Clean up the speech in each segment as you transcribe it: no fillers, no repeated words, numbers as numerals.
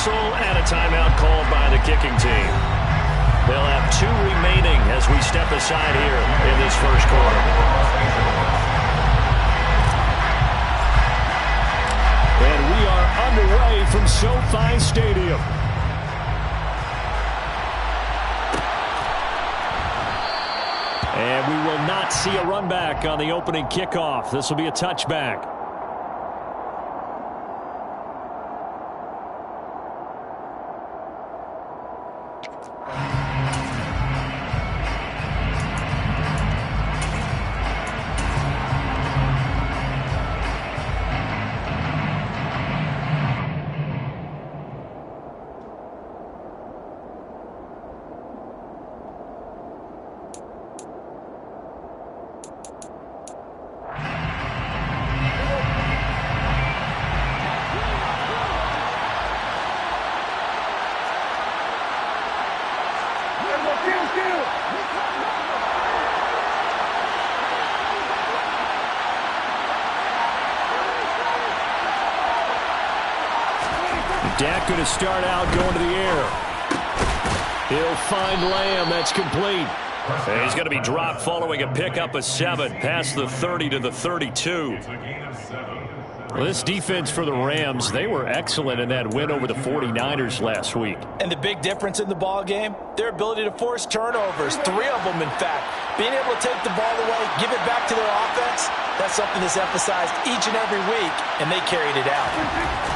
whistle and a timeout called by the kicking team. They'll have 2 remaining as we step aside here in this first quarter. And we are underway from SoFi Stadium. And we will not see a run back on the opening kickoff. This will be a touchback. Dak going to start out going to the air. He'll find Lamb. That's complete. And he's going to be dropped following a pickup of 7 past the 30 to the 32. Well, this defense for the Rams, they were excellent in that win over the 49ers last week. And the big difference in the ball game, their ability to force turnovers, 3 of them in fact. Being able to take the ball away, give it back to their offense, that's something that's emphasized each and every week, and they carried it out.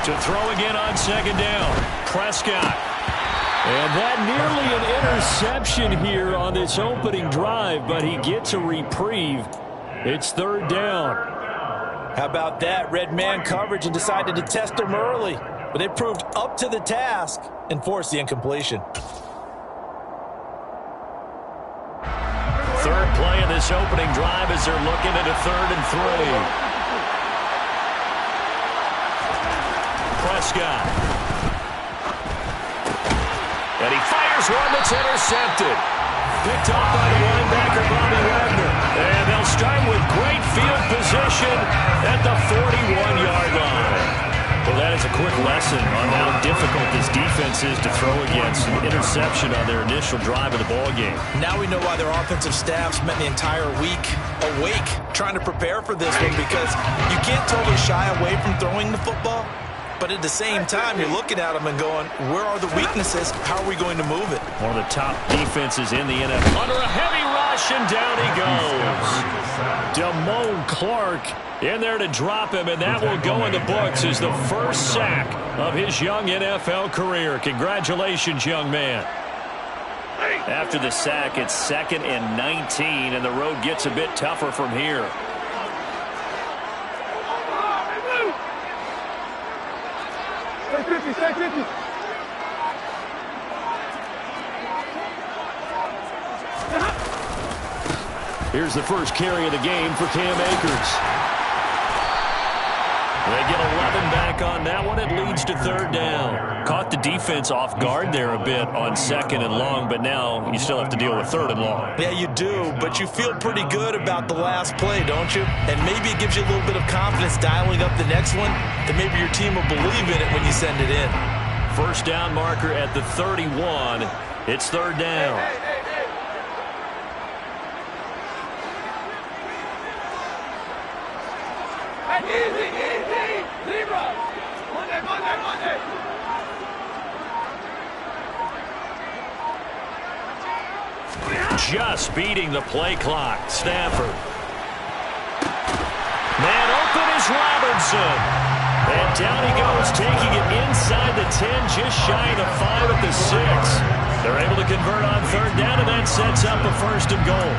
To throw again on second down, Prescott. And that nearly an interception here on this opening drive, but he gets a reprieve. It's 3rd down. How about that? Red man coverage and decided to test him early, but they proved up to the task and forced the incompletion. 3rd play of this opening drive as they're looking at a 3rd and 3. Prescott. And he fires one that's intercepted. Picked up by the linebacker, Bobby Wagner. And they'll start with great field position at the 41-yard line. Well, that is a quick lesson on how difficult this defense is to throw against. An interception on their initial drive of the ballgame. Now we know why their offensive staff spent the entire week awake trying to prepare for this one, because you can't totally shy away from throwing the football. But at the same time, you're looking at them and going, where are the weaknesses? How are we going to move it? One of the top defenses in the NFL. Under a heavy rush, and down he goes. Damone Clark in there to drop him, and that will go in the books as the first sack of his young NFL career. Congratulations, young man. After the sack, it's 2nd and 19, and the road gets a bit tougher from here. Stay 50. Here's the first carry of the game for Cam Akers. They get 11 back on that one. It leads to 3rd down. Caught the defense off guard there a bit on 2nd and long, but now you still have to deal with 3rd and long. Yeah, you do, but you feel pretty good about the last play, don't you? And maybe it gives you a little bit of confidence dialing up the next one, that maybe your team will believe in it when you send it in. First down marker at the 31. It's 3rd down. Just beating the play clock. Stafford. Man open is Robinson. And down he goes, taking it inside the 10, just shy of the 5 at the 6. They're able to convert on 3rd down, and that sets up a 1st and goal.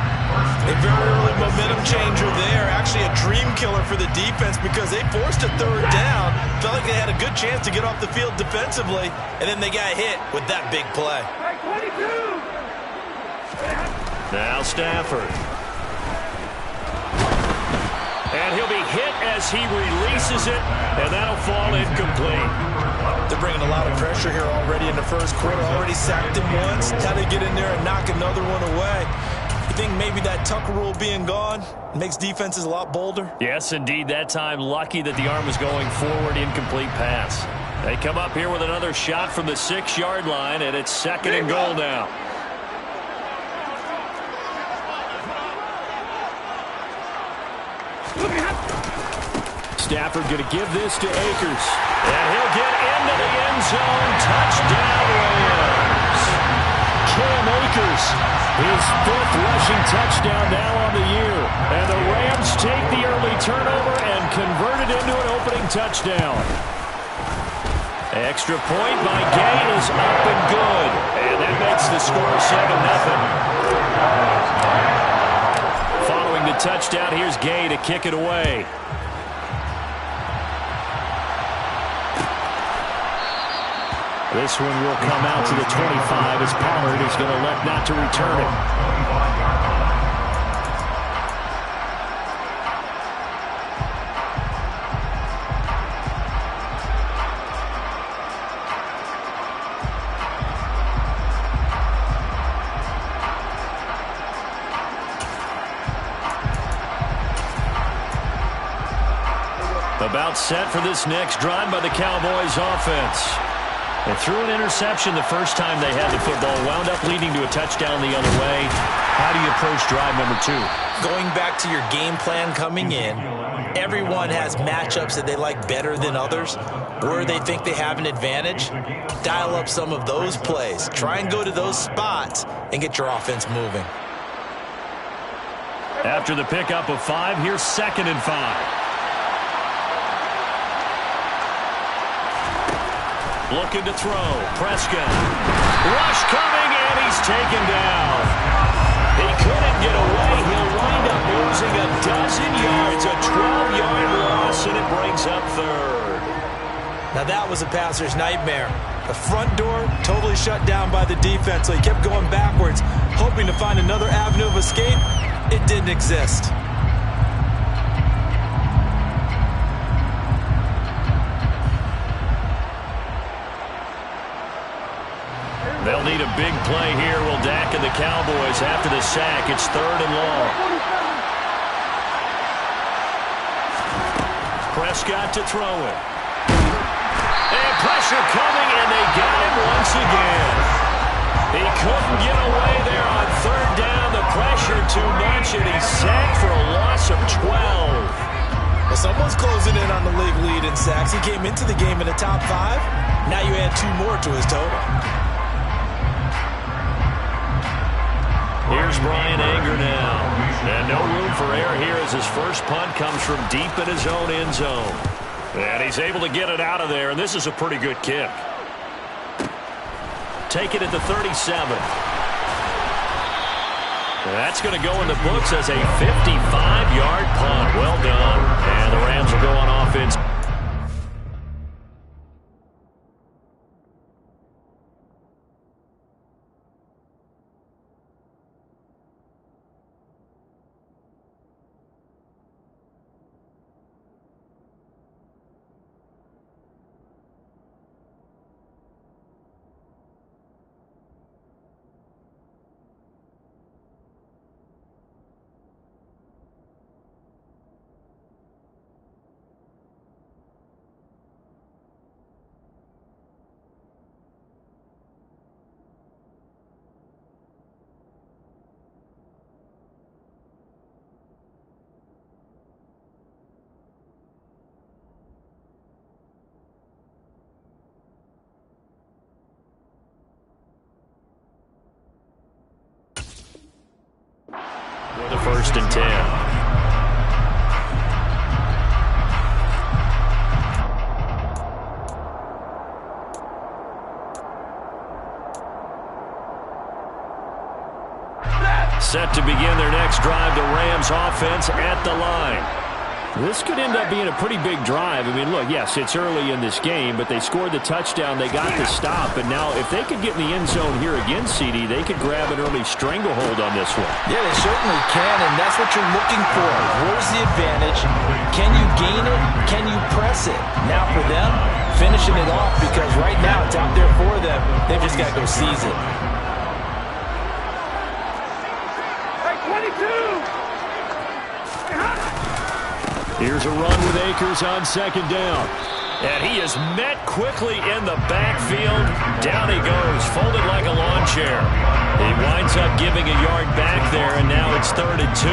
A very early momentum changer there. Actually a dream killer for the defense, because they forced a 3rd down. Felt like they had a good chance to get off the field defensively, and then they got hit with that big play. Now Stafford. And he'll be hit as he releases it, and that'll fall incomplete. They're bringing a lot of pressure here already in the first quarter. Already sacked him once. How they get in there and knock another one away. You think maybe that Tucker rule being gone makes defenses a lot bolder? Yes, indeed. That time, lucky that the arm was going forward, incomplete pass. They come up here with another shot from the 6-yard line, and it's 2nd and goal now. Stafford going to give this to Akers. And he'll get into the end zone. Touchdown, Rams. Cam Akers, his 5th rushing touchdown now on the year. And the Rams take the early turnover and convert it into an opening touchdown. Extra point by Gay is up and good. And that makes the score 7-0. Following the touchdown, here's Gay to kick it away. This one will come out to the 25 as Pollard is going to elect not to return it. About set for this next drive by the Cowboys offense. They threw an interception the first time they had the football, wound up leading to a touchdown the other way. How do you approach drive number 2? Going back to your game plan coming in, everyone has matchups that they like better than others, where they think they have an advantage. Dial up some of those plays. Try and go to those spots and get your offense moving. After the pickup of 5, here's 2nd and 5. Looking to throw. Prescott. Rush coming, and he's taken down. He couldn't get away. He'll wind up losing a dozen yards, a 12-yard loss, and it brings up 3rd. Now that was a passer's nightmare. The front door totally shut down by the defense, so he kept going backwards, hoping to find another avenue of escape. It didn't exist. They'll need a big play here. Will Dak and the Cowboys after the sack. It's 3rd and long. Prescott to throw it. And pressure coming, and they got him once again. He couldn't get away there on 3rd down. The pressure too much, and he's sacked for a loss of 12. Well, someone's closing in on the league lead in sacks. He came into the game in the top 5. Now you add 2 more to his total. Here's Brian Anger now. And no room for error here as his first punt comes from deep in his own end zone. And he's able to get it out of there, and this is a pretty good kick. Take it at the 37. That's going to go in the books as a 55-yard punt. Well done. And the Rams will go on offense. The 1st and 10. Set to begin their next drive, the Rams offense at the line. This could end up being a pretty big drive. I mean, look, yes, it's early in this game, but they scored the touchdown. They got the stop, and now if they could get in the end zone here again, CD, they could grab an early stranglehold on this one. Yeah, they certainly can, and that's what you're looking for. Where's the advantage? Can you gain it? Can you press it? Now for them, finishing it off, because right now it's out there for them. They've just got to go seize it. Here's a run with Akers on 2nd down. And he is met quickly in the backfield. Down he goes, folded like a lawn chair. He winds up giving a yard back there, and now it's 3rd and 2.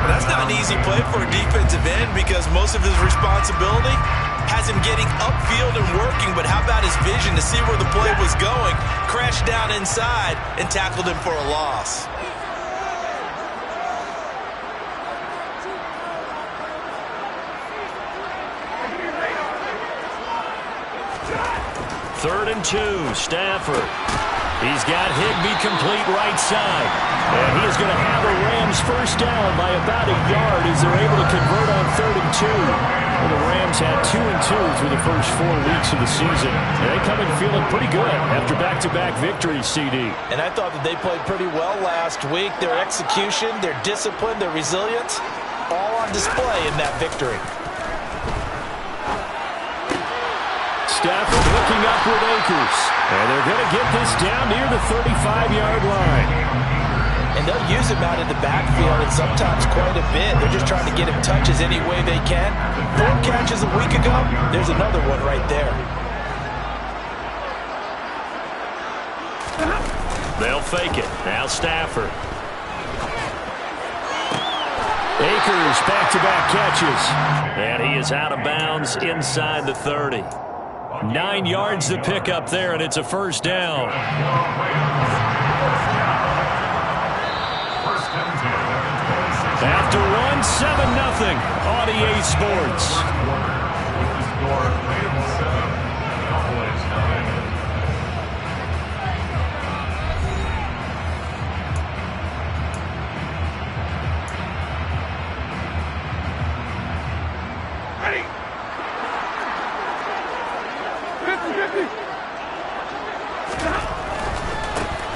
That's not an easy play for a defensive end because most of his responsibility has him getting upfield and working, but how about his vision to see where the play was going, crashed down inside, and tackled him for a loss. 3rd and 2, Stafford. He's got Higbee complete right side. And he is going to have a Rams first down by about a yard as they're able to convert on 3rd and 2. Well, the Rams had 2 and 2 through the first 4 weeks of the season. And they come in feeling pretty good after back-to-back victories, CD. And I thought that they played pretty well last week. Their execution, their discipline, their resilience, all on display in that victory. Stafford hooking up with Akers. And they're going to get this down near the 35-yard line. And they'll use him out in the backfield and sometimes quite a bit. They're just trying to get him touches any way they can. 4 catches a week ago. There's another one right there. They'll fake it. Now Stafford. Akers back-to-back catches. And he is out of bounds inside the 30. 9 yards to pick up there, and it's a first down. After one, 7-0 on EA Sports.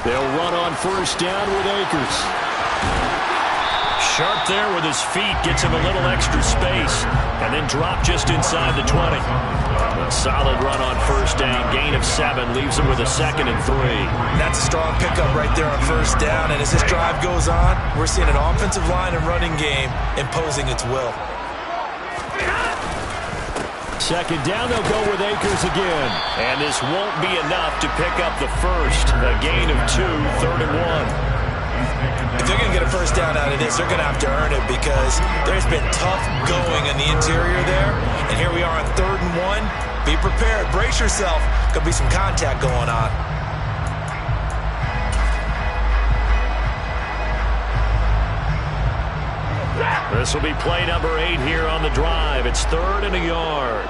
They'll run on first down with Akers. Sharp there with his feet, gets him a little extra space, and then drop just inside the 20. A solid run on first down, gain of 7, leaves him with a 2nd and 3. That's a strong pickup right there on first down, and as this drive goes on, we're seeing an offensive line and running game imposing its will. 2nd down, they'll go with Akers again. And this won't be enough to pick up the first. A gain of 2, 3rd and 1. If they're going to get a first down out of this, they're going to have to earn it because there's been tough going in the interior there. And here we are on 3rd and 1. Be prepared. Brace yourself. Could be some contact going on. This will be play number 8 here on the drive. It's 3rd and a yard.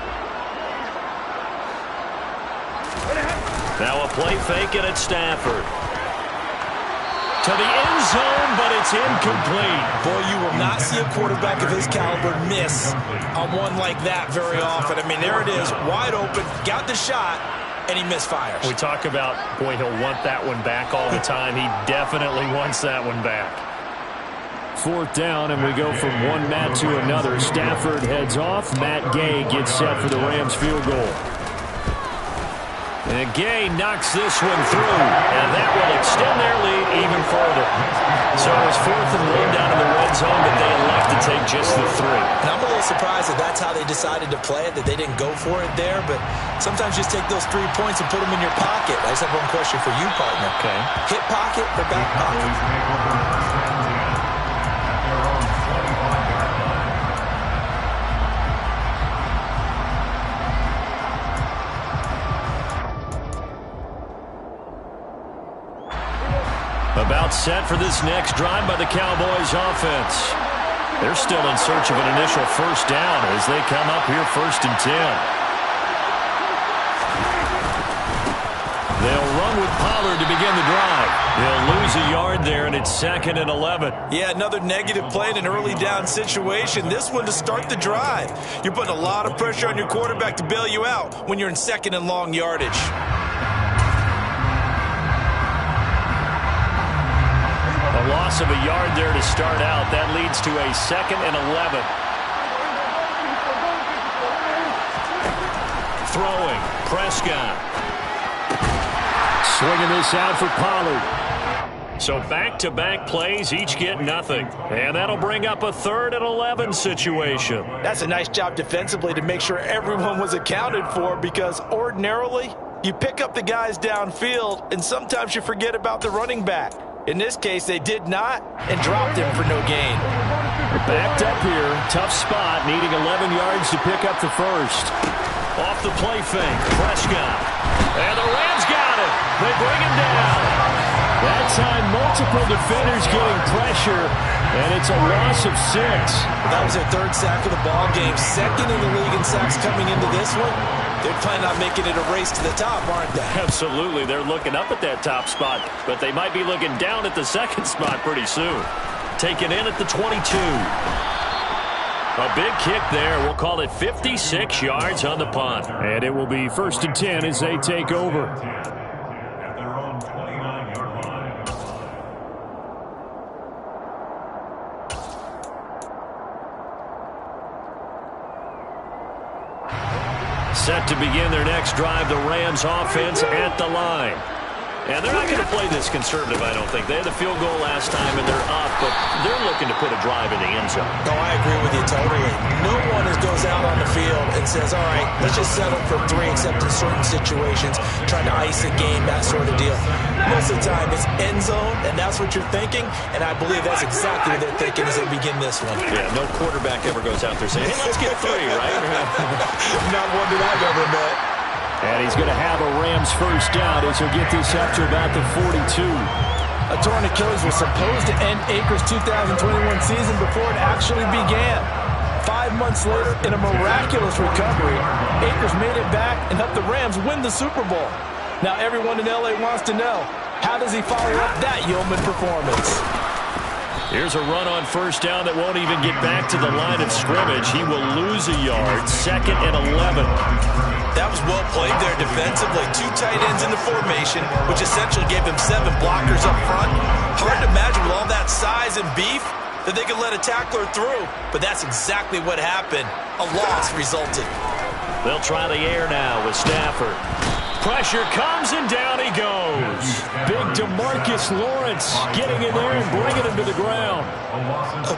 Now a play fake and it's Stafford. To the end zone, but it's incomplete. Boy, you will not see a quarterback of his caliber miss on one like that very often. I mean, there it is, wide open, got the shot, and he misfires. We talk about, boy, he'll want that one back all the time. He definitely wants that one back. 4th down, and we go from one Matt to another. Stafford heads off. Matt Gay gets set for the Rams field goal. And Gay knocks this one through, and that will extend their lead even further. So it was 4th and 1 down in the red zone, but they elect to take just the 3. And I'm a little surprised that that's how they decided to play it, that they didn't go for it there. But sometimes just take those 3 points and put them in your pocket. I just have one question for you, partner. Okay. Hip pocket or back pocket? About set for this next drive by the Cowboys offense. They're still in search of an initial first down as they come up here 1st and 10. They'll run with Pollard to begin the drive. They'll lose a yard there, and it's 2nd and 11. Yeah, another negative play in an early down situation. This one to start the drive. You're putting a lot of pressure on your quarterback to bail you out when you're in 2nd and long yardage. A loss of a yard there to start out. That leads to a 2nd and 11. Throwing. Prescott. Swinging this out for Pollard. So back-to-back plays, each get nothing. And that'll bring up a 3rd and 11 situation. That's a nice job defensively to make sure everyone was accounted for, because ordinarily you pick up the guys downfield and sometimes you forget about the running back. In this case, they did not and dropped him for no gain. Backed up here, tough spot, needing 11 yards to pick up the first. Off the play fake, Prescott. And the Rams got him. They bring him down. That time, multiple defenders getting pressure, and it's a loss of 6. That was their 3rd sack of the ball game, 2nd in the league in sacks coming into this one. They're planning on making it a race to the top, aren't they? Absolutely. They're looking up at that top spot, but they might be looking down at the 2nd spot pretty soon. Taken in at the 22. A big kick there. We'll call it 56 yards on the punt. And it will be 1st and 10 as they take over. Set to begin their next drive, the Rams offense at the line. And they're not going to play this conservative, I don't think. They had the field goal last time, and they're up, but they're looking to put a drive in the end zone. No, I agree with you totally. No one goes out on the field and says, all right, let's just settle for 3, except in certain situations, trying to ice a game, that sort of deal. Most of the time, it's end zone, and that's what you're thinking, and I believe that's exactly what they're thinking as they begin this one. Yeah, no quarterback ever goes out there saying, hey, let's get 3, right? Not one that I've ever met. And he's going to have a Rams first down as he'll get this up to about the 42. A torn Achilles was supposed to end Akers' 2021 season before it actually began. 5 months later, in a miraculous recovery, Akers made it back and helped the Rams win the Super Bowl. Now everyone in LA wants to know, how does he follow up that yeoman performance? Here's a run on first down that won't even get back to the line of scrimmage. He will lose a yard, 2nd and 11. That was well played there defensively. 2 tight ends in the formation, which essentially gave them 7 blockers up front. Hard to imagine with all that size and beef that they could let a tackler through. But that's exactly what happened. A loss resulted. They'll try the air now with Stafford. Pressure comes, and down he goes. Big DeMarcus Lawrence getting in there and bringing him to the ground.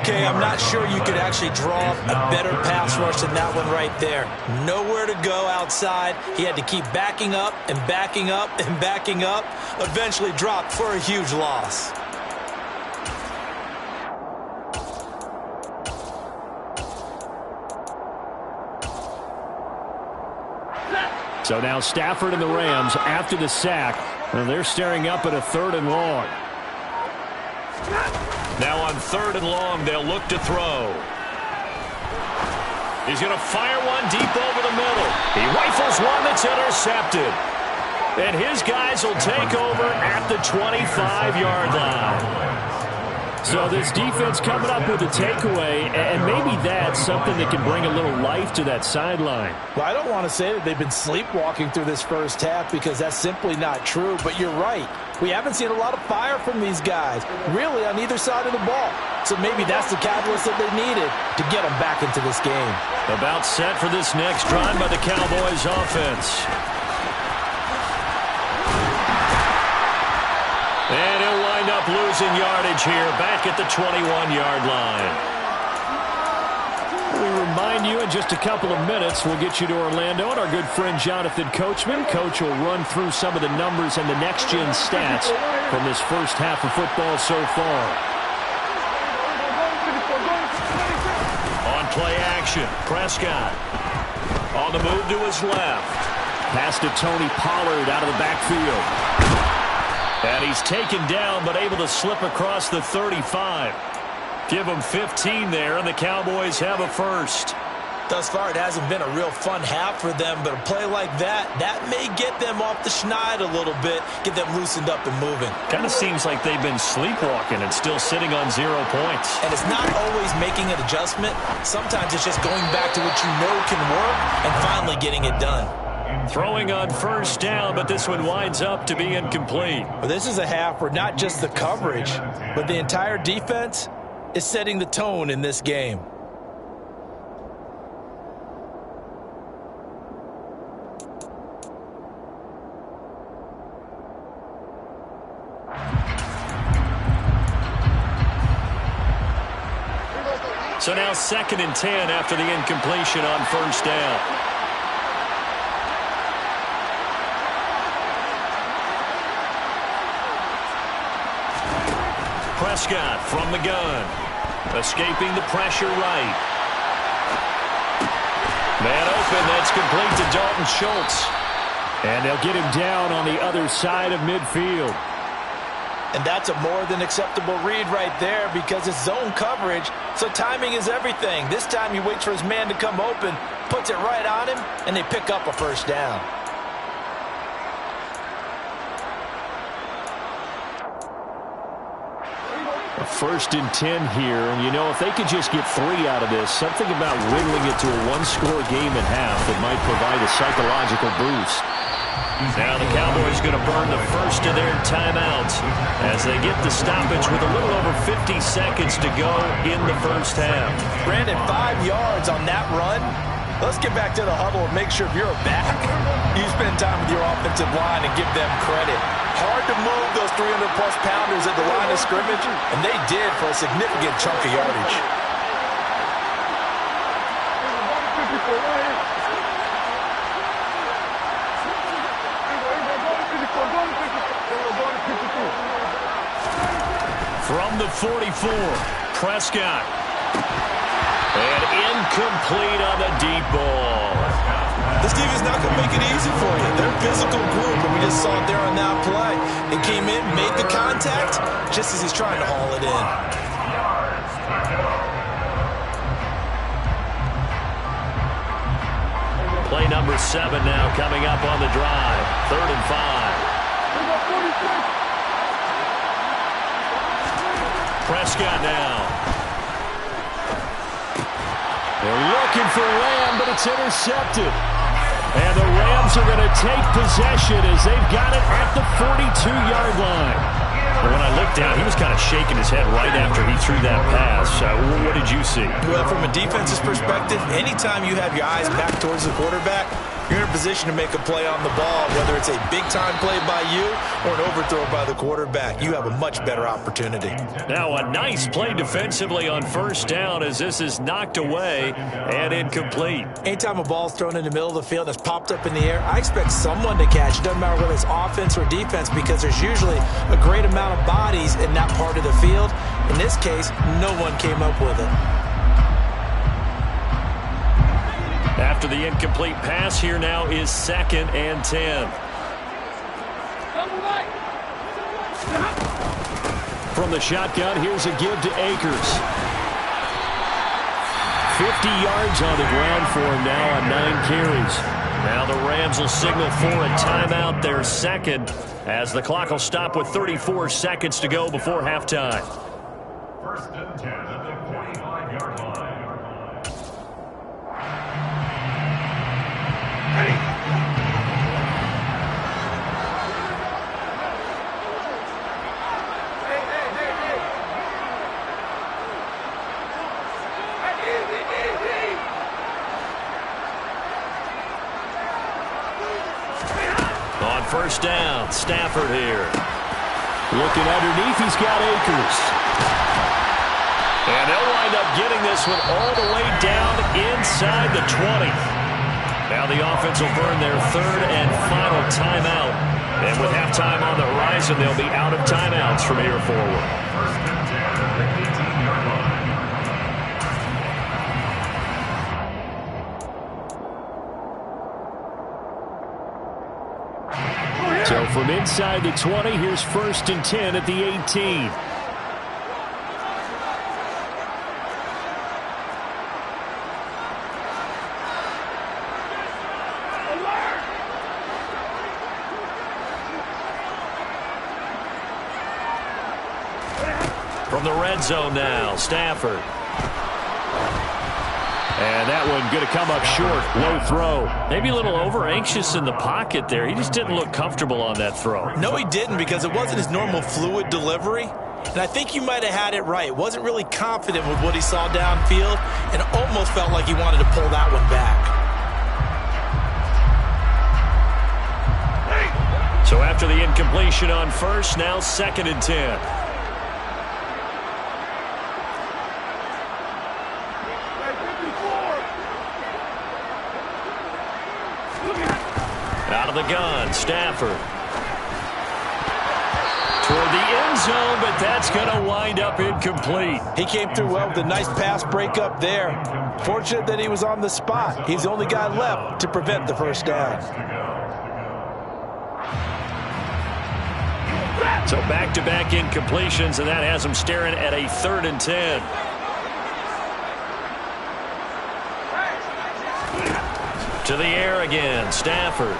Okay, I'm not sure you could actually draw a better pass rush than that one right there. Nowhere to go outside. He had to keep backing up and backing up and backing up. Eventually dropped for a huge loss. So now Stafford and the Rams, after the sack, they're staring up at a 3rd and long. Now on 3rd and long, they'll look to throw. He's going to fire one deep over the middle. He rifles one that's intercepted. And his guys will take over at the 25-yard line. So this defense coming up with a takeaway, and maybe that's something that can bring a little life to that sideline. Well, I don't want to say that they've been sleepwalking through this first half, because that's simply not true, but you're right. We haven't seen a lot of fire from these guys, really, on either side of the ball. So maybe that's the catalyst that they needed to get them back into this game. About set for this next drive by the Cowboys offense. And he'll wind up losing yardage here, back at the 21-yard line. We remind you in just a couple of minutes, we'll get you to Orlando and our good friend Jonathan Coachman. Coach will run through some of the numbers and the next-gen stats from this first half of football so far. On play action, Prescott. On the move to his left. Pass to Tony Pollard out of the backfield. And he's taken down, but able to slip across the 35. Give him 15 there, and the Cowboys have a first. Thus far, it hasn't been a real fun half for them, but a play like that may get them off the schneid a little bit, get them loosened up and moving. Kind of seems like they've been sleepwalking and still sitting on 0 points. And it's not always making an adjustment. Sometimes it's just going back to what you know can work and finally getting it done. Throwing on first down, but this one winds up to be incomplete. Well, this is a half where not just the coverage, but the entire defense is setting the tone in this game. So now 2nd and 10 after the incompletion on first down. Prescott from the gun. Escaping the pressure right. Man open, that's complete to Dalton Schultz. And they'll get him down on the other side of midfield. And that's a more than acceptable read right there because it's zone coverage, so timing is everything. This time he waits for his man to come open, puts it right on him, and they pick up a first down. A 1st and 10 here, and you know, if they could just get 3 out of this, something about whittling it to a one-score game at half that might provide a psychological boost. Now the Cowboys going to burn the first of their timeouts as they get the stoppage with a little over 50 seconds to go in the first half. Brandon, 5 yards on that run. Let's get back to the huddle and make sure if you're a back, you spend time with your offensive line and give them credit. Hard to move those 300-plus pounders at the line of scrimmage, and they did for a significant chunk of yardage. From the 44, Prescott. And incomplete on the deep ball. This defense is not going to make it easy for you. They're a physical group, and we just saw it there on that play. They came in, made the contact, just as he's trying to haul it in. Play number 7 now coming up on the drive. 3rd and 5. Prescott now. They're looking for Lamb, but it's intercepted. And the Rams are going to take possession as they've got it at the 42-yard line. But when I looked down, he was kind of shaking his head right after he threw that pass. What did you see? Well, from a defense's perspective, anytime you have your eyes back towards the quarterback, you're in a position to make a play on the ball, whether it's a big-time play by you or an overthrow by the quarterback. You have a much better opportunity. Now a nice play defensively on first down as this is knocked away and incomplete. Anytime a ball's thrown in the middle of the field that's popped up in the air, I expect someone to catch. It doesn't matter whether it's offense or defense because there's usually a great amount of bodies in that part of the field. In this case, no one came up with it. After the incomplete pass, here now is 2nd and 10. From the shotgun, here's a give to Akers. 50 yards on the ground for him now on 9 carries. Now the Rams will signal for a timeout, their 2nd, as the clock will stop with 34 seconds to go before halftime. 1st and 10 at the 45-yard line. On first down, Stafford here. Looking underneath, he's got Akers. And they'll wind up getting this one all the way down inside the 20. Now the offense will burn their 3rd and final timeout. And with halftime on the horizon, they'll be out of timeouts from here forward. 1st and 10 at the 18-yard line. So from inside the 20, here's 1st and 10 at the 18. From the red zone now, Stafford. And that one going to come up short. Low throw. Maybe a little over-anxious in the pocket there. He just didn't look comfortable on that throw. No, he didn't because it wasn't his normal fluid delivery. And I think you might have had it right. Wasn't really confident with what he saw downfield and almost felt like he wanted to pull that one back. So after the incompletion on first, now 2nd and 10. shotgun. Stafford. Toward the end zone, but that's going to wind up incomplete. He came through well with a nice pass breakup there. Fortunate that he was on the spot. He's the only guy left to prevent the first down. So back-to-back incompletions, and that has him staring at a 3rd and 10. To the air again, Stafford.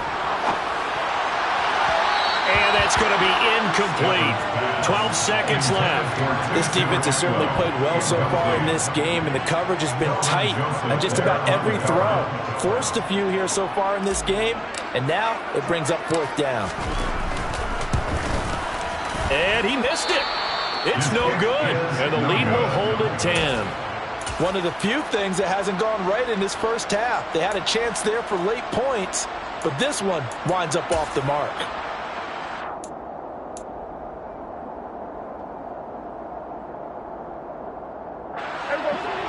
And that's going to be incomplete. 12 seconds left. This defense has certainly played well so far in this game, and the coverage has been tight on just about every throw. Forced a few here so far in this game, and now it brings up 4th down. And he missed it. It's no good. And the lead will hold at 10. One of the few things that hasn't gone right in this first half. They had a chance there for late points, but this one winds up off the mark.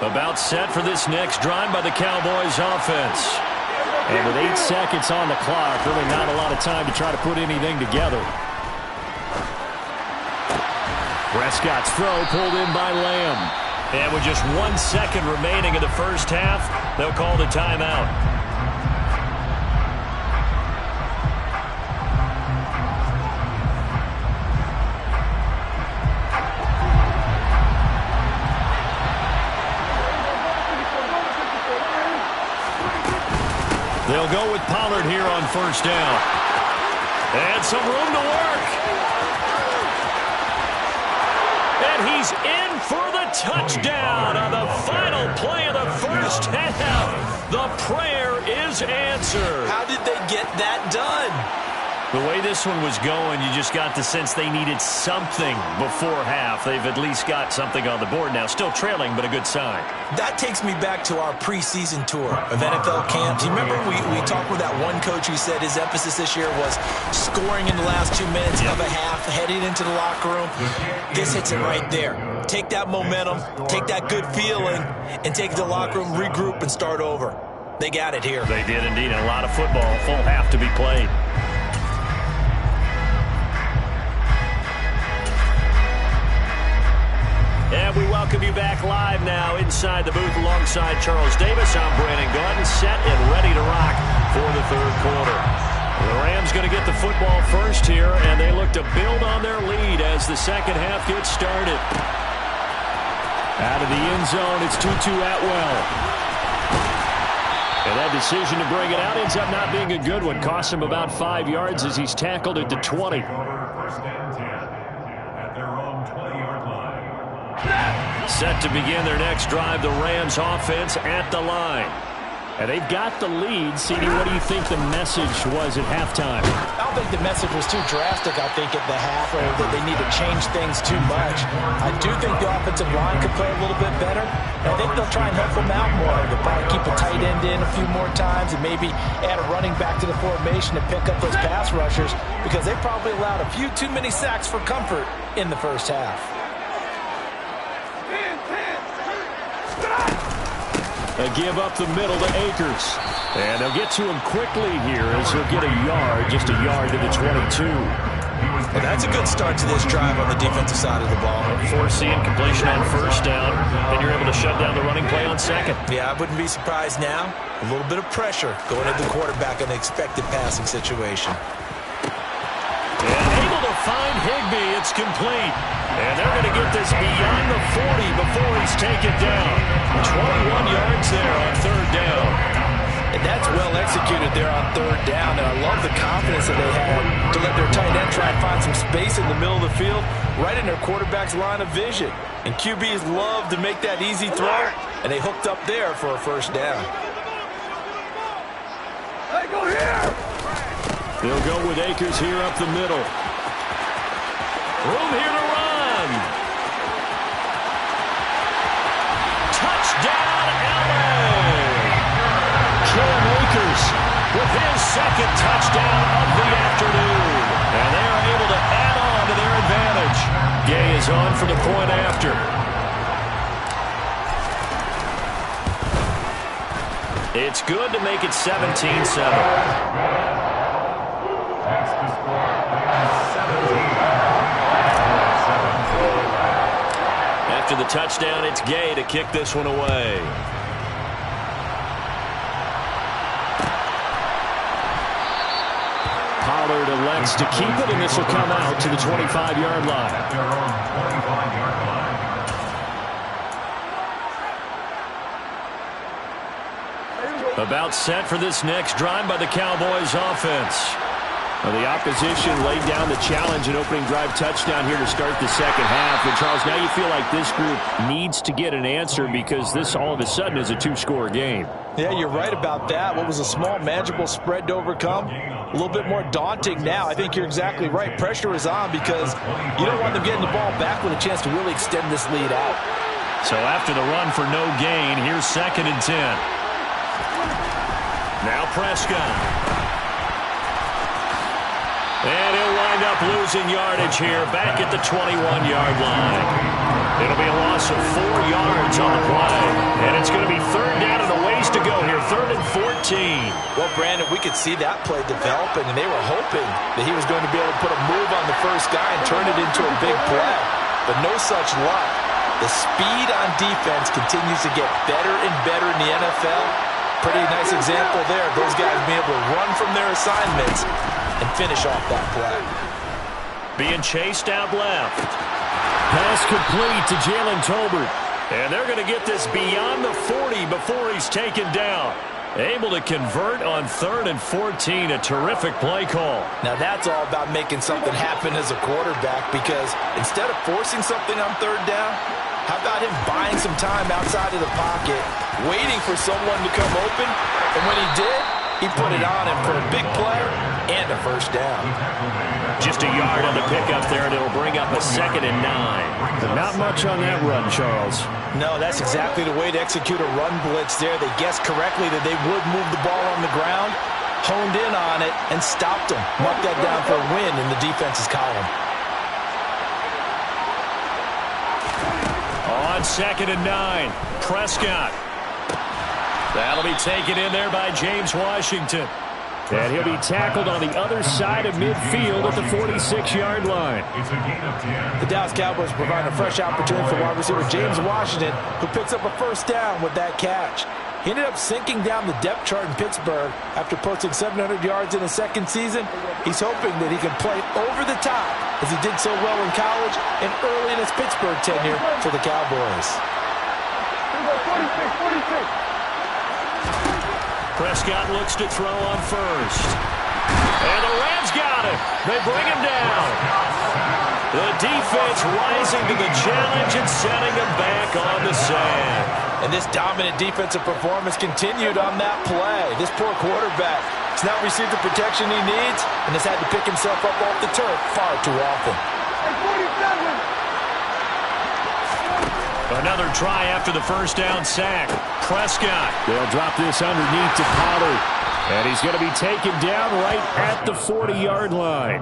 About set for this next drive by the Cowboys offense. And with 8 seconds on the clock, really not a lot of time to try to put anything together. Prescott's throw pulled in by Lamb. And with just 1 second remaining in the first half, they'll call the timeout. They'll go with Pollard here on first down. And some room to work. And he's in for the touchdown on the final play of the first half. The prayer is answered. How did they get that done? The way this one was going, you just got the sense they needed something before half. They've at least got something on the board now. Still trailing, but a good sign. That takes me back to our preseason tour of NFL camps. You remember we talked with that one coach who said his emphasis this year was scoring in the last 2 minutes of a half, heading into the locker room. This hits it right there. Take that momentum, take that good feeling, and take it to the locker room, regroup, and start over. They got it here. They did indeed. A lot of football, full half to be played. And we welcome you back live now inside the booth alongside Charles Davis. I'm Brandon Gaudin, set and ready to rock for the 3rd quarter. The Rams going to get the football first here, and they look to build on their lead as the second half gets started. Out of the end zone, it's Tutu Atwell. And that decision to bring it out ends up not being a good one. Cost him about 5 yards as he's tackled at the 20. First and 10 at their own 20-yard line. Set to begin their next drive, the Rams offense at the line. And they've got the lead. CD, what do you think the message was at halftime? I don't think the message was too drastic, I think, at the half, or that they need to change things too much. I do think the offensive line could play a little bit better. I think they'll try and help them out more. They'll probably keep a tight end in a few more times and maybe add a running back to the formation to pick up those pass rushers, because they probably allowed a few too many sacks for comfort in the first half. They give up the middle to Akers. And they'll get to him quickly here as he'll get a yard, just a yard to the 22. Well, that's a good start to this drive on the defensive side of the ball. Force the incompletion on first down, and you're able to shut down the running play on second. Yeah, I wouldn't be surprised now. A little bit of pressure going at the quarterback in an expected passing situation. And able to find Higbee. It's complete. And they're going to get this beyond the 40 before he's taken down. 21 yards there on third down. And that's well executed there on third down. And I love the confidence that they had to let their tight end try and find some space in the middle of the field, right in their quarterback's line of vision. And QBs love to make that easy throw, and they hooked up there for a first down. Hey, go here! They'll go with Akers here up the middle. Room here to run. Touchdown, LA! Cam Akers With his second touchdown of the afternoon. And they are able to add on to their advantage. Gay is on for the point after. It's good to make it 17-7. the touchdown. It's Gay to kick this one away. Pollard elects to keep it, and this will come out to the 25-yard line. At their own 25-yard line. About set for this next drive by the Cowboys offense. Well, the opposition laid down the challenge and opening drive touchdown here to start the second half. And, Charles, now you feel like this group needs to get an answer because this all of a sudden is a two-score game. Yeah, you're right about that. What was a small, manageable spread to overcome, a little bit more daunting now. I think you're exactly right. Pressure is on because you don't want them getting the ball back with a chance to really extend this lead out. So after the run for no gain, here's 2nd and 10. Now Prescott. And he'll wind up losing yardage here back at the 21-yard line. It'll be a loss of 4 yards on the play. And it's going to be 3rd down and a ways to go here, 3rd and 14. Well, Brandon, we could see that play developing, and they were hoping that he was going to be able to put a move on the first guy and turn it into a big play. But no such luck. The speed on defense continues to get better and better in the NFL. Pretty nice example there. Those guys being able to run from their assignments and finish off that play. Being chased out left. Pass complete to Jalen Tolbert. And they're going to get this beyond the 40 before he's taken down. Able to convert on 3rd and 14. A terrific play call. Now that's all about making something happen as a quarterback, because instead of forcing something on 3rd down, how about him buying some time outside of the pocket, waiting for someone to come open, and when he did, he put it on him for a big play and a first down. Just a yard on the pickup there, and it'll bring up a 2nd and 9. But not much on that run, Charles. No, that's exactly the way to execute a run blitz there. They guessed correctly that they would move the ball on the ground, honed in on it, and stopped him. Marked that down for a win in the defense's column. On 2nd and 9, Prescott. That'll be taken in there by James Washington. And he'll be tackled on the other side of midfield at the 46-yard line. It's a gain of 10. The Dallas Cowboys provide a fresh opportunity for wide receiver James Washington, who picks up a first down with that catch. He ended up sinking down the depth chart in Pittsburgh after posting 700 yards in his second season. He's hoping that he can play over the top as he did so well in college and early in his Pittsburgh tenure for the Cowboys. Prescott looks to throw on first. And the Rams got him. They bring him down. The defense rising to the challenge and setting him back on the sand. And this dominant defensive performance continued on that play. This poor quarterback has not received the protection he needs and has had to pick himself up off the turf far too often. Another try after the first down sack. Prescott. They'll drop this underneath to Pollard. And he's going to be taken down right at the 40-yard line.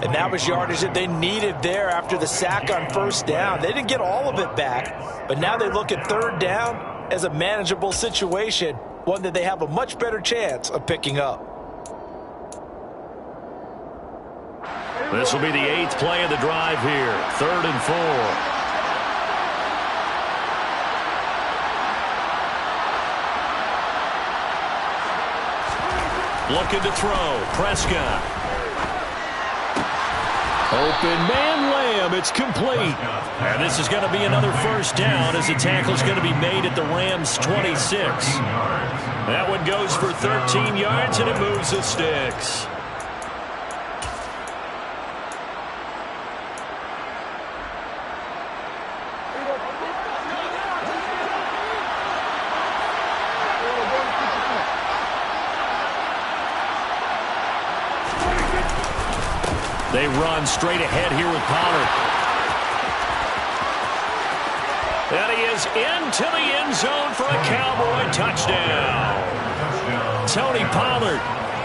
And that was yardage that they needed there after the sack on first down. They didn't get all of it back, but now they look at 3rd down as a manageable situation, one that they have a much better chance of picking up. This will be the 8th play of the drive here. 3rd and 4. Looking to throw. Prescott. Open man Lamb. It's complete. And this is going to be another first down as the tackle is going to be made at the Rams' 26. That one goes for 13 yards and it moves the sticks. They run straight ahead here with Pollard. And he is into the end zone for a Cowboy touchdown. Tony Pollard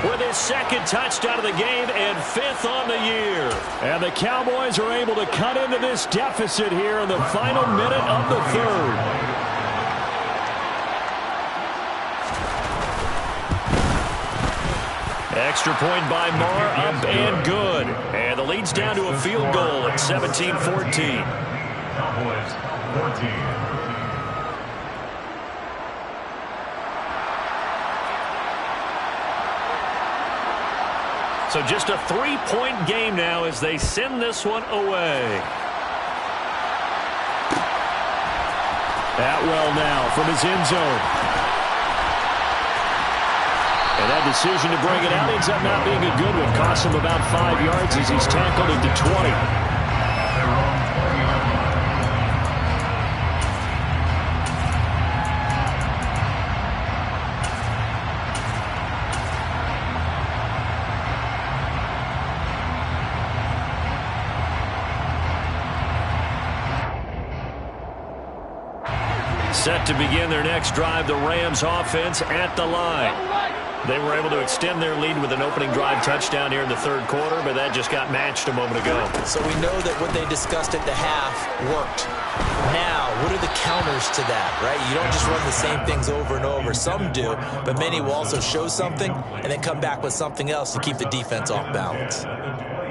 with his 2nd touchdown of the game and 5th on the year. And the Cowboys are able to cut into this deficit here in the final minute of the 3rd. Extra point by Marr, up and good. And the lead's down to a field goal at 17-14. Cowboys 14. So just a 3-point game now as they send this one away. Atwell now from his end zone. And that decision to bring it out ends up not being a good one. Costs him about 5 yards as he's tackled at the 20. Set to begin their next drive, the Rams offense at the line. They were able to extend their lead with an opening drive touchdown here in the third quarter, but that just got matched a moment ago. So we know that what they discussed at the half worked. Now, what are the counters to that, right? You don't just run the same things over and over. Some do, but many will also show something and then come back with something else to keep the defense off balance.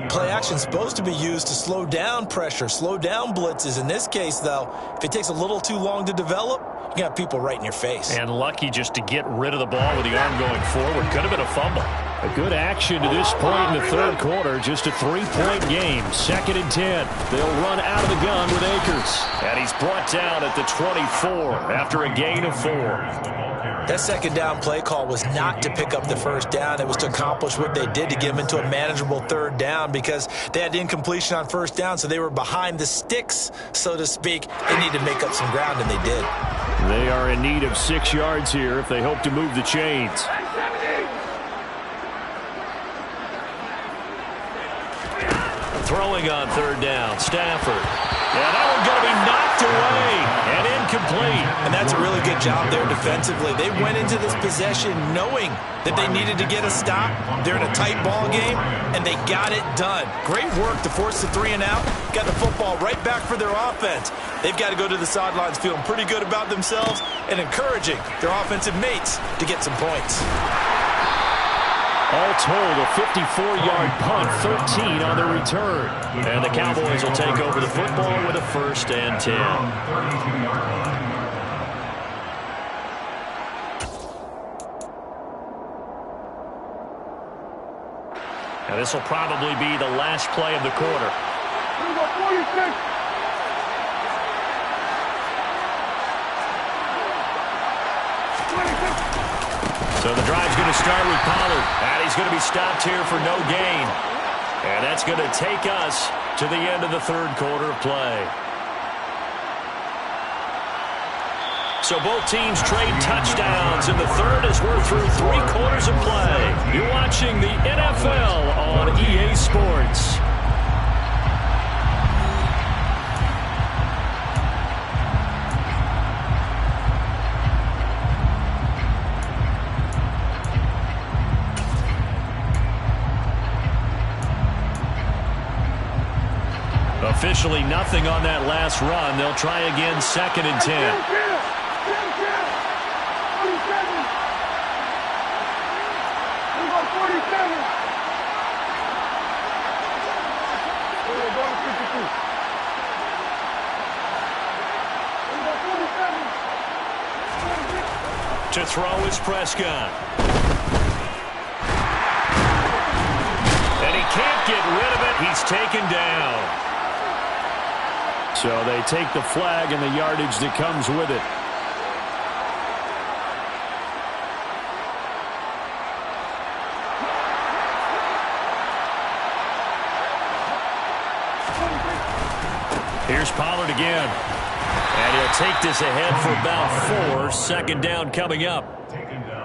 Play action is supposed to be used to slow down pressure, slow down blitzes. In this case, though, if it takes a little too long to develop, you can have people right in your face. And lucky just to get rid of the ball with the arm going forward. Could have been a fumble. A good action to this point in the third quarter. Just a 3-point game. 2nd and 10. They'll run out of the gun with Akers. And he's brought down at the 24 after a gain of 4. That second down play call was not to pick up the first down. It was to accomplish what they did to get them into a manageable third down because they had incompletion on first down, so they were behind the sticks, so to speak. They needed to make up some ground, and they did. They are in need of 6 yards here if they hope to move the chains. Throwing on third down, Stafford. Yeah, that one going to be knocked away and incomplete. And that's a really good job there defensively. They went into this possession knowing that they needed to get a stop. They're in a tight ball game, and they got it done. Great work to force the 3 and out. Got the football right back for their offense. They've got to go to the sidelines feeling pretty good about themselves and encouraging their offensive mates to get some points. All told, a 54-yard punt, 13 on the return. And the Cowboys will take over the football with a 1st and 10. Now this will probably be the last play of the quarter. So the drive's going to start with Pollard. And he's going to be stopped here for no gain. And that's going to take us to the end of the third quarter of play. So both teams trade touchdowns in the third as we're through 3 quarters of play. You're watching the NFL on EA Sports. Officially nothing on that last run. They'll try again 2nd and 10. To throw is Prescott. And he can't get rid of it. He's taken down. So they take the flag and the yardage that comes with it. Here's Pollard again. And he'll take this ahead for about 4. 2nd down coming up.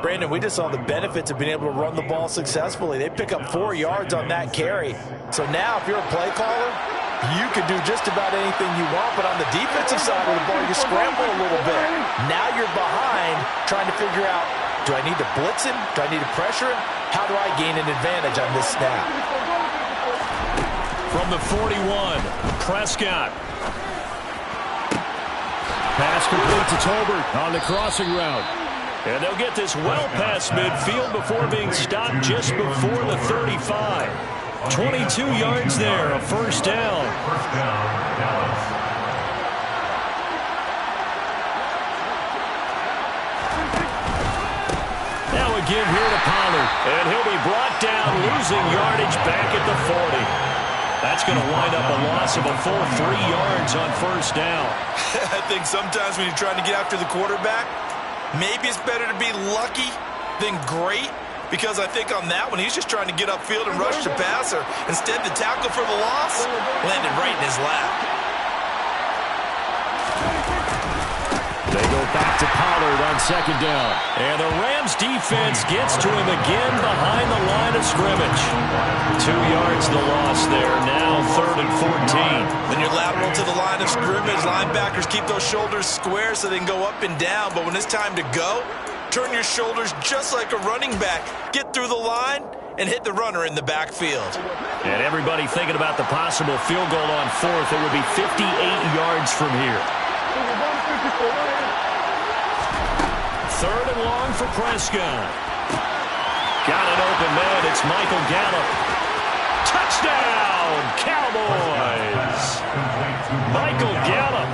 Brandon, we just saw the benefits of being able to run the ball successfully. They pick up 4 yards on that carry. So now if you're a play caller, you can do just about anything you want, but on the defensive side of the ball, you scramble a little bit. Now you're behind trying to figure out, do I need to blitz him? Do I need to pressure him? How do I gain an advantage on this snap? From the 41, Prescott. Pass complete to Tolbert on the crossing route. And they'll get this well past midfield before being stopped just before the 35. 22 yards there, a 1st down. give here to Pollard. And he'll be brought down, losing yardage back at the 40. That's going to wind up a loss of a full 3 yards on first down. I think sometimes when you're trying to get after the quarterback, maybe it's better to be lucky than great. Because I think on that one, he's just trying to get upfield and rush the passer. Instead, the tackle for the loss landed right in his lap. They go back to Pollard on second down. And the Rams defense gets to him again behind the line of scrimmage. 2 yards the loss there. Now 3rd and 14. When you're lateral to the line of scrimmage, linebackers keep those shoulders square so they can go up and down. But when it's time to go, turn your shoulders just like a running back. Get through the line and hit the runner in the backfield. And everybody thinking about the possible field goal on 4th. It would be 58 yards from here. 3rd and long for Prescott. Got an open man. It's Michael Gallup. Touchdown, Cowboys. Michael Gallup,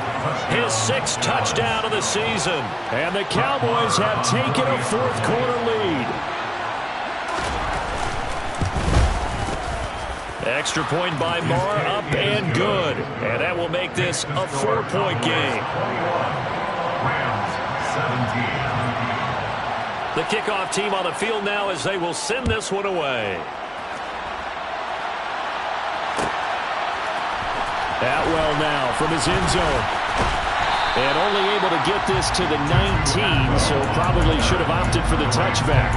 his 6th touchdown of the season. And the Cowboys have taken a 4th quarter lead. Extra point by Marr, up and good. And that will make this a 4-point game. The kickoff team on the field now as they will send this one away. Atwell now from his end zone. And only able to get this to the 19, so probably should have opted for the touchback.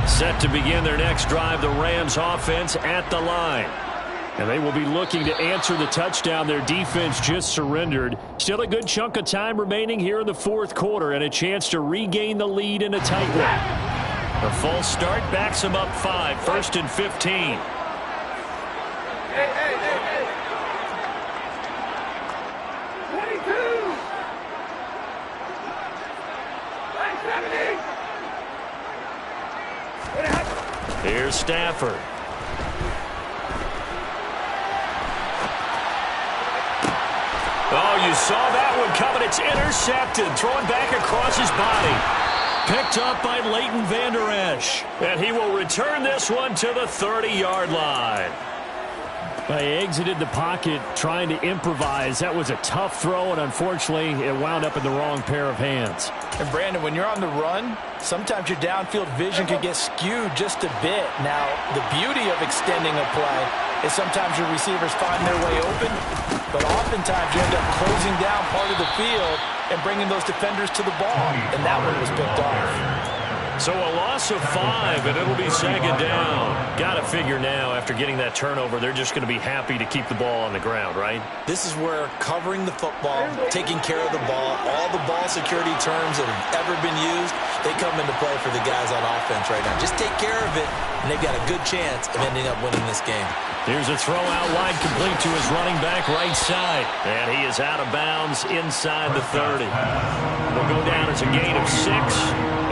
Set to begin their next drive, the Rams offense at the line. And they will be looking to answer the touchdown their defense just surrendered. Still a good chunk of time remaining here in the 4th quarter and a chance to regain the lead in a tight one. The false start backs them up 5, 1st and 15. Here's Stafford. Oh, you saw that one coming. It's intercepted. Thrown back across his body. Picked up by Leighton Vander Esch. And he will return this one to the 30-yard line. They exited the pocket trying to improvise. That was a tough throw, and unfortunately, it wound up in the wrong pair of hands. And Brandon, when you're on the run, sometimes your downfield vision can get skewed just a bit. Now, the beauty of extending a play is sometimes your receivers find their way open, but oftentimes you end up closing down part of the field and bringing those defenders to the ball, and that one was picked off. So a loss of 5, and it'll be 2nd down. Got to figure now, after getting that turnover, they're just going to be happy to keep the ball on the ground, right? This is where covering the football, taking care of the ball, all the ball security terms that have ever been used, they come into play for the guys on offense right now. Just take care of it, and they've got a good chance of ending up winning this game. Here's a throw out wide, complete to his running back right side. And he is out of bounds inside the 30. Will go down as a gain of 6.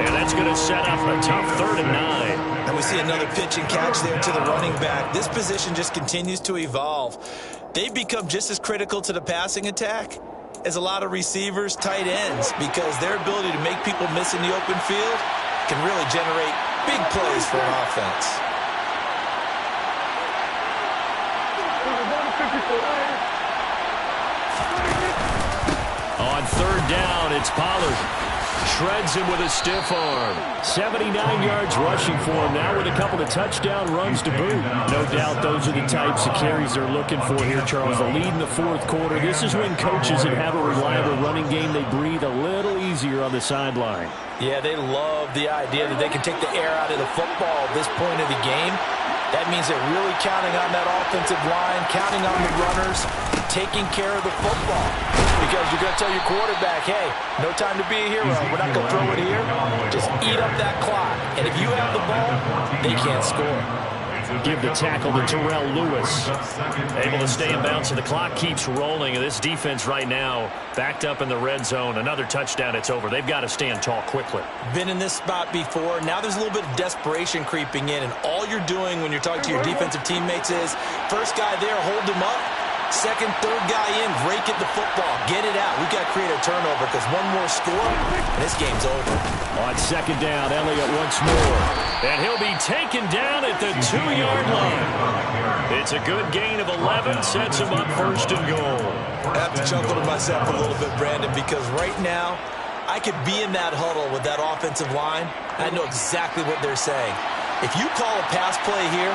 And that's going to set up a tough 3rd and 9. And we see another pitch and catch there to the running back. This position just continues to evolve. They've become just as critical to the passing attack as a lot of receivers, tight ends, because their ability to make people miss in the open field can really generate big plays for an offense. On 3rd down, it's Pollard. Shreds him with a stiff arm. 79 yards rushing for him now with a couple of touchdown runs to boot. No doubt those are the types of carries they're looking for here, Charles. The lead in the 4th quarter. This is when coaches that have a reliable running game, they breathe a little easier on the sideline. Yeah, they love the idea that they can take the air out of the football at this point of the game. That means they're really counting on that offensive line, counting on the runners, taking care of the football. Because you're going to tell your quarterback, hey, no time to be a hero. We're not going to throw it here. Just eat up that clock. And if you have the ball, they can't score. give the tackle to Terrell Lewis. Able to stay in bounds, so the clock keeps rolling. And this defense right now backed up in the red zone. Another touchdown, it's over. They've got to stand tall quickly. Been in this spot before. Now there's a little bit of desperation creeping in, and all you're doing when you're talking to your defensive teammates is first guy there, hold him up. Second, third guy in, rake at the football. Get it out. We've got to create a turnover because one more score, and this game's over. On second down, Elliott once more. And he'll be taken down at the 2-yard line. It's a good gain of 11, sets him up first and goal. I have to chuckle to myself a little bit, Brandon, because right now I could be in that huddle with that offensive line. I know exactly what they're saying. If you call a pass play here,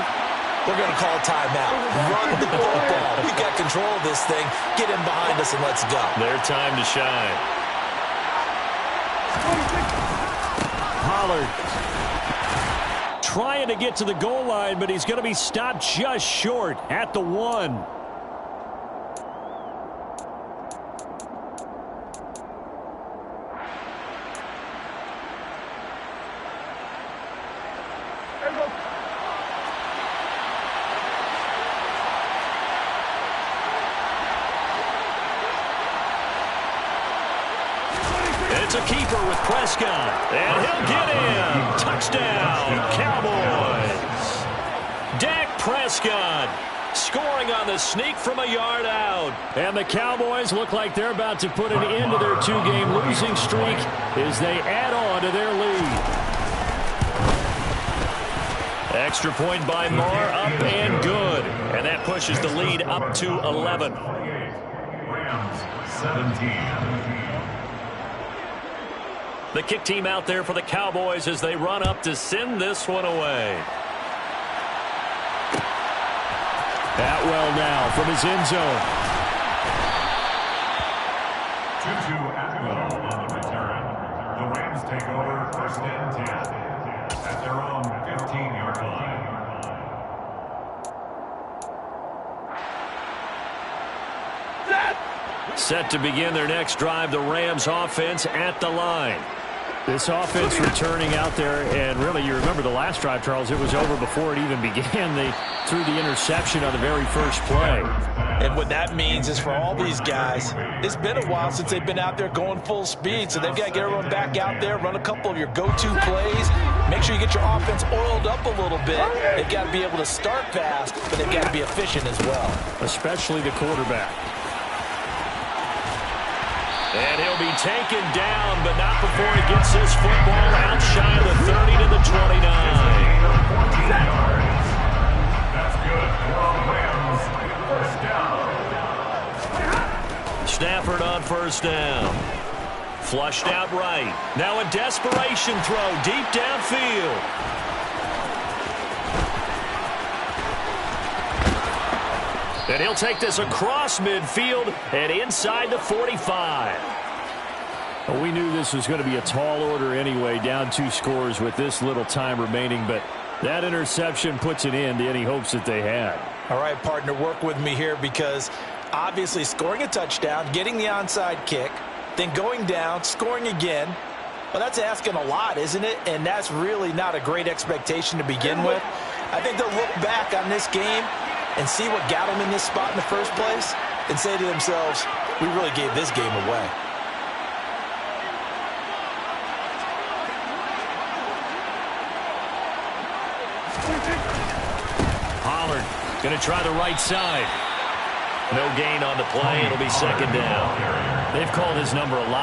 we're going to call timeout. Run the football. We've got control of this thing. Get him behind us and let's go. Their time to shine. Pollard trying to get to the goal line, but he's going to be stopped just short at the 1. It's a keeper with Prescott, and he'll get in. Touchdown, Cowboys. Dak Prescott scoring on the sneak from a yard out. And the Cowboys look like they're about to put an end to their 2-game losing streak as they add on to their lead. Extra point by Moore, up and good. And that pushes the lead up to 11. Rams 17. The kick team out there for the Cowboys as they run up to send this one away. Atwell now from his end zone. Tutu Atwell on the return. The Rams take over first and 10 at their own 15-yard line. Set to begin their next drive, the Rams offense at the line. This offense returning out there, and really, you remember the last drive, Charles, it was over before it even began. They threw the interception on the very first play. And what that means is for all these guys, it's been a while since they've been out there going full speed, so they've got to get everyone back out there, run a couple of your go-to plays, make sure you get your offense oiled up a little bit. They've got to be able to start fast, but they've got to be efficient as well. Especially the quarterback. And he'll be taken down, but not before he gets this football out shy of the 30 to the 29. That's good for Rams. First down. Stafford on first down. Flushed out right. Now a desperation throw deep downfield. And he'll take this across midfield and inside the 45. Well, we knew this was going to be a tall order anyway, down 2 scores with this little time remaining, but that interception puts an end to any hopes that they had. All right, partner, work with me here because obviously scoring a touchdown, getting the onside kick, then going down, scoring again, well, that's asking a lot, isn't it? And that's really not a great expectation to begin with. I think they'll look back on this game and see what got them in this spot in the first place and say to themselves, we really gave this game away. Pollard going to try the right side. No gain on the play. It'll be second down. They've called his number a lot